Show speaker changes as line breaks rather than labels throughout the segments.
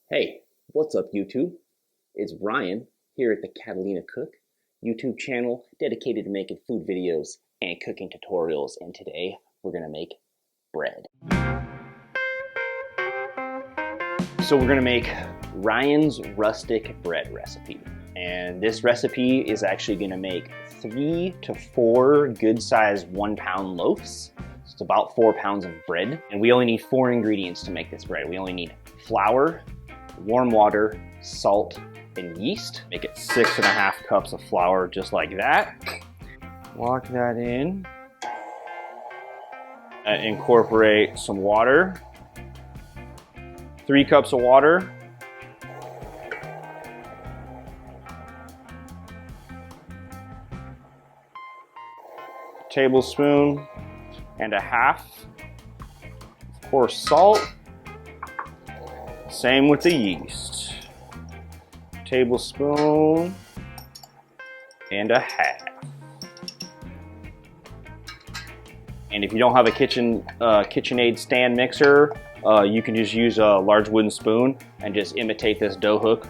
Hey, what's up YouTube? It's Ryan here at the Catalina Cook YouTube channel dedicated to making food videos and cooking tutorials, and today we're gonna make bread. So we're gonna make Ryan's rustic bread recipe, and this recipe is actually gonna make 3 to 4 good-sized 1-pound loaves. So it's about 4 pounds of bread, and we only need 4 ingredients to make this bread. We only need flour, warm water, salt, and yeast. Make it 6.5 cups of flour, just like that. Lock that in. Incorporate some water. 3 cups of water. Tablespoon and a half. Of course, salt. Same with the yeast. Tablespoon and a half. And if you don't have a KitchenAid stand mixer, you can just use a large wooden spoon and just imitate this dough hook.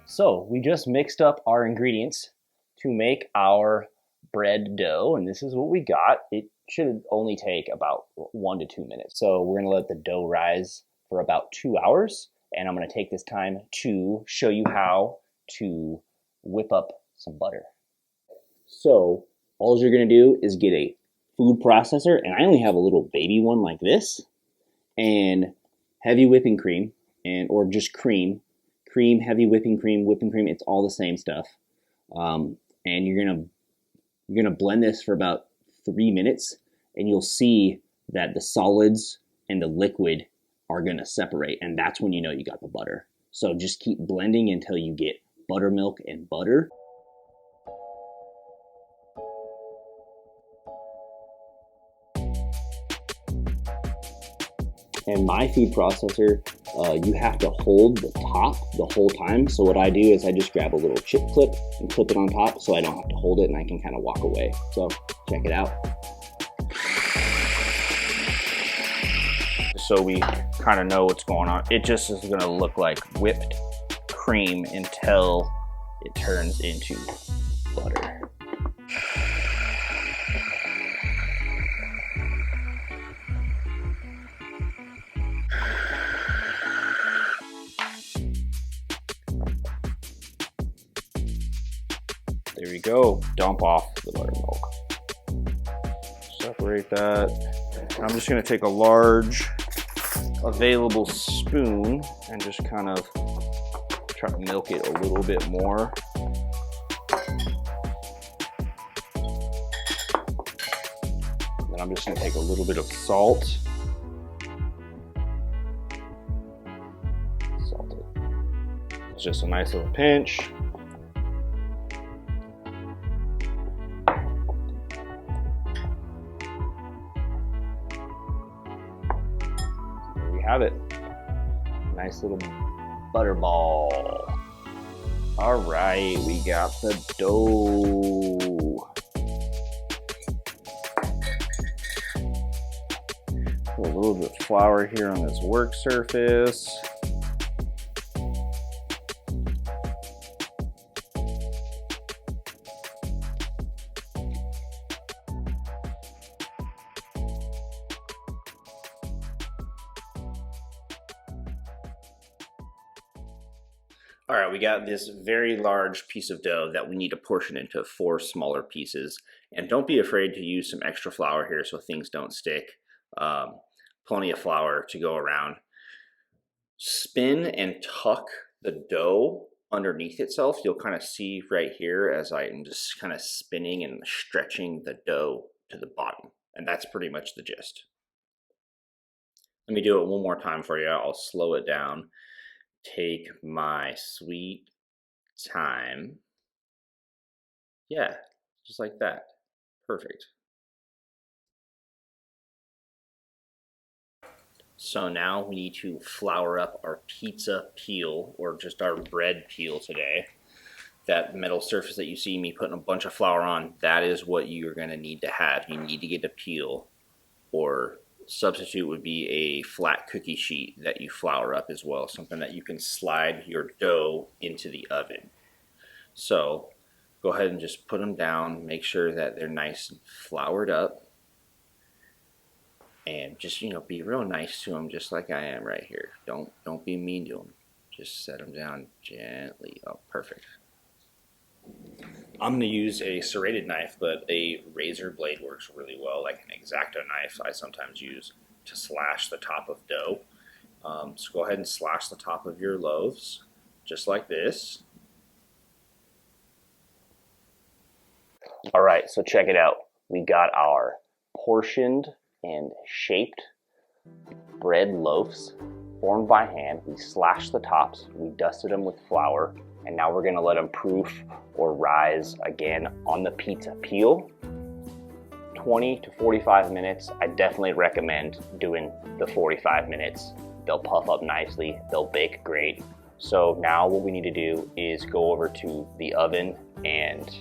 So we just mixed up our ingredients to make our bread dough, and this is what we got. It should only take about 1 to 2 minutes. So we're gonna let the dough rise for about 2 hours, and I'm gonna take this time to show you how to whip up some butter. So all you're gonna do is get a food processor, and I only have a little baby one like this, and heavy whipping cream, or just cream, heavy whipping cream, it's all the same stuff. And you're gonna blend this for about 3 minutes, and you'll see that the solids and the liquid are gonna separate, and that's when you know you got the butter. So just keep blending until you get buttermilk and butter. And my food processor, you have to hold the top the whole time. So what I do is I just grab a little chip clip and clip it on top so I don't have to hold it and I can kind of walk away. So check it out. So we kind of know what's going on. It just is gonna look like whipped cream until it turns into butter. There we go, dump off the buttermilk. Separate that. I'm just gonna take a large available spoon and just kind of try to milk it a little bit more. Then I'm just gonna take a little bit of salt. Salt it. It's just a nice little pinch. Have it. Nice little butter ball. All right, we got the dough. Put a little bit of flour here on this work surface. All right, we got this very large piece of dough that we need to portion into 4 smaller pieces. And don't be afraid to use some extra flour here so things don't stick. Plenty of flour to go around. Spin and tuck the dough underneath itself. You'll kind of see right here as I'm just kind of spinning and stretching the dough to the bottom. And that's pretty much the gist. Let me do it one more time for you. I'll slow it down. Take my sweet time. Yeah, just like that. Perfect. So now we need to flour up our pizza peel, or just our bread peel today. That metal surface that you see me putting a bunch of flour on, that is what you're going to need to have. You need to get a peel, or substitute would be a flat cookie sheet that you flour up as well, something that you can slide your dough into the oven. So go ahead and just put them down, make sure that they're nice and floured up, and just, be real nice to them, just like I am right here. Don't be mean to them. Just set them down gently. Oh, perfect. I'm going to use a serrated knife, but a razor blade works really well, like an X-Acto knife I sometimes use to slash the top of dough. So go ahead and slash the top of your loaves, just like this. All right, so check it out. We got our portioned and shaped bread loaves formed by hand. We slashed the tops, we dusted them with flour, and now we're going to let them proof or rise again on the pizza peel. 20 to 45 minutes. I definitely recommend doing the 45 minutes. They'll puff up nicely, they'll bake great. So now what we need to do is go over to the oven and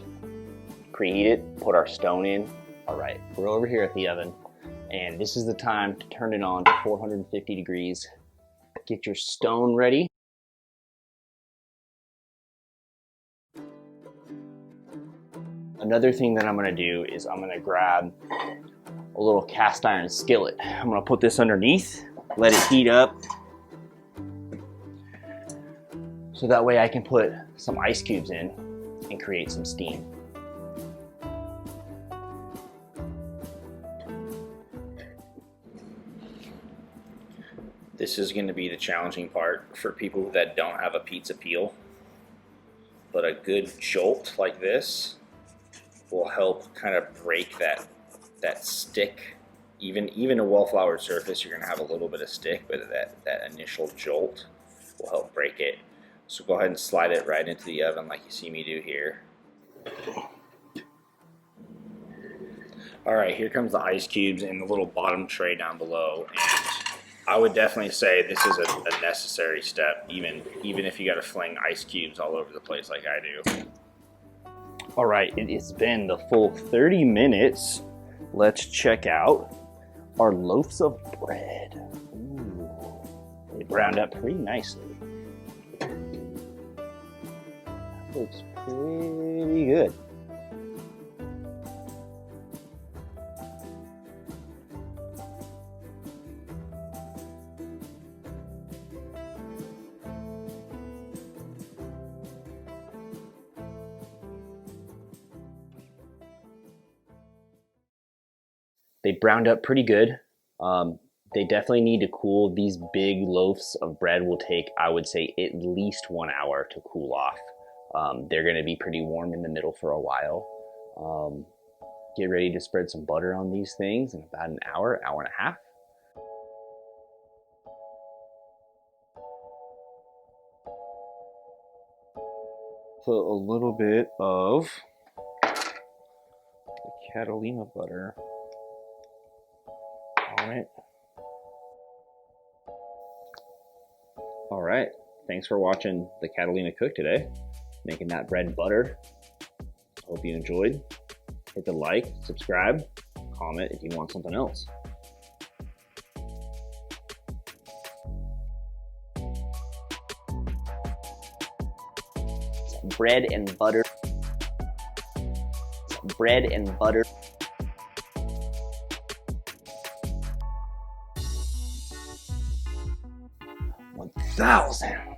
preheat it, put our stone in. All right, we're over here at the oven, and this is the time to turn it on to 450 degrees. Get your stone ready. Another thing that I'm gonna do is I'm gonna grab a little cast iron skillet. I'm gonna put this underneath, let it heat up, so that way I can put some ice cubes in and create some steam. This is going to be the challenging part for people that don't have a pizza peel, but a good jolt like this will help kind of break that stick. Even a well-floured surface, you're going to have a little bit of stick, but that initial jolt will help break it. So go ahead and slide it right into the oven like you see me do here. All right, here comes the ice cubes in the little bottom tray down below, and I would definitely say this is a necessary step, even if you got to fling ice cubes all over the place like I do. All right, it has been the full 30 minutes. Let's check out our loaves of bread. Ooh, they browned up pretty nicely. That looks pretty good. They browned up pretty good. They definitely need to cool. These big loaves of bread will take, I would say, at least 1 hour to cool off. They're going to be pretty warm in the middle for a while. Get ready to spread some butter on these things in about an hour, hour and a half. Put a little bit of the Catalina butter. All right. Thanks for watching the Catalina cook today, making that bread butter. Hope you enjoyed. Hit the like, subscribe, comment if you want something else. Bread and butter. Bread and butter. 1,000.